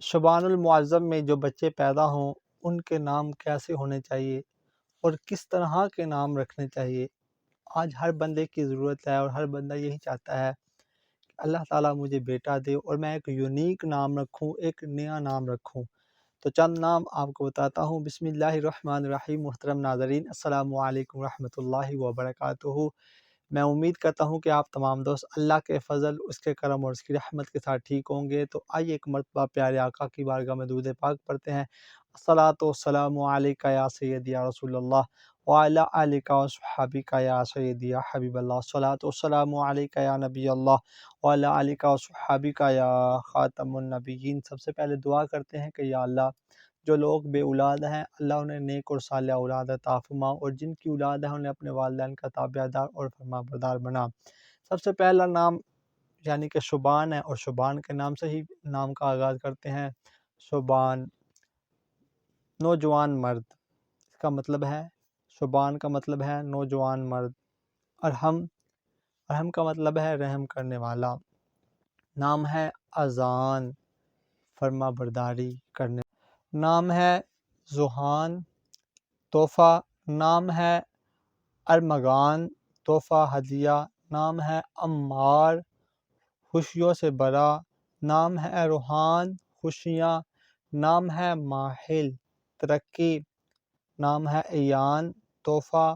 شبان المعظم میں جو بچے پیدا ہوں ان کے نام کیسے ہونے چاہیے اور کس طرح کے نام رکھنے چاہیے۔ آج ہر بندے کی ضرورت ہے اور ہر بندہ یہی چاہتا ہے کہ اللہ تعالیٰ مجھے بیٹا دے اور میں ایک یونیک نام رکھوں، ایک نیا نام رکھوں۔ تو چند نام آپ کو بتاتا ہوں۔ بسم اللہ الرحمن الرحیم۔ محترم ناظرین، السلام علیکم ورحمۃ اللہ وبرکاتہ۔ میں امید کرتا ہوں کہ آپ تمام دوست اللہ کے فضل، اس کے کرم اور اس کی رحمت کے ساتھ ٹھیک ہوں گے۔ تو آئیے ایک مرتبہ پیارے آقا کی بارگاہ میں درود پاک پڑھتے ہیں۔ الصلاۃ والسلام علیک یا سیدی یا رسول اللہ وعلی آلک وصحبک یا سیدی یا حبیب اللہ۔ الصلاۃ والسلام علیک یا نبی اللہ وعلی آلک وصحبک یا خاتم النبیین۔ سب سے پہلے دعا کرتے ہیں کہ یا اللہ، جو لوگ بے اولاد ہیں اللہ انہیں نیک اور صالح اولاد عطا فرما، اور جن کی اولاد ہے انہیں اپنے والدین کا تابع دار اور فرما بردار بنا۔ سب سے پہلا نام یعنی کہ شبان ہے، اور شبان کے نام سے ہی نام کا آغاز کرتے ہیں۔ شبان، نوجوان مرد، اس کا مطلب ہے، شبان کا مطلب ہے نوجوان مرد۔ ارحم، ارحم کا مطلب ہے رحم کرنے والا۔ نام ہے اذان، فرما برداری کرنے۔ نام ہے ذوحان، تحفہ۔ نام ہے ارمغان، تحفہ ہدیہ۔ نام ہے عمار، خوشیوں سے بھرا۔ نام ہے روحان، خوشیاں۔ نام ہے ماحل، ترقی۔ نام ہے ایان، تحفہ۔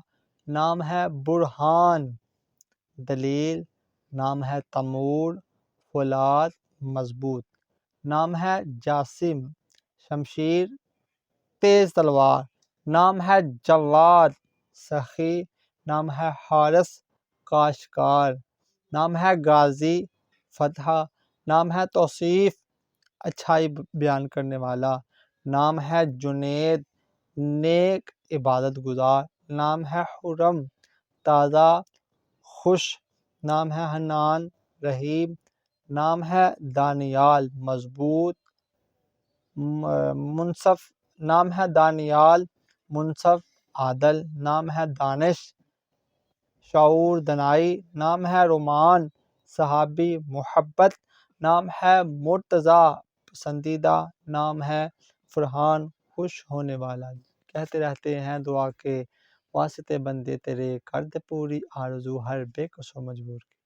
نام ہے برہان، دلیل۔ نام ہے تمور، فولاد، مضبوط۔ نام ہے جاسم، شمشیر، تیز تلوار۔ نام ہے جواد، سخی۔ نام ہے حارث، کاشتکار۔ نام ہے غازی، فتح۔ نام ہے توصیف، اچھائی بیان کرنے والا۔ نام ہے جنید، نیک عبادت گزار۔ نام ہے خرم، تازہ، خوش۔ نام ہے حنان، رحیم۔ نام ہے دانیال، مضبوط، منصف۔ نام ہے دانیال، منصف، عادل۔ نام ہے دانش، شعور، دانائی۔ نام ہے رومان، صحابی، محبت۔ نام ہے مرتضیٰ، پسندیدہ۔ نام ہے فرحان، خوش ہونے والا۔ کہتے رہتے ہیں دعا کے واسطے بندے تیرے، کر دے پوری آرزو ہر بے کس و مجبور کی۔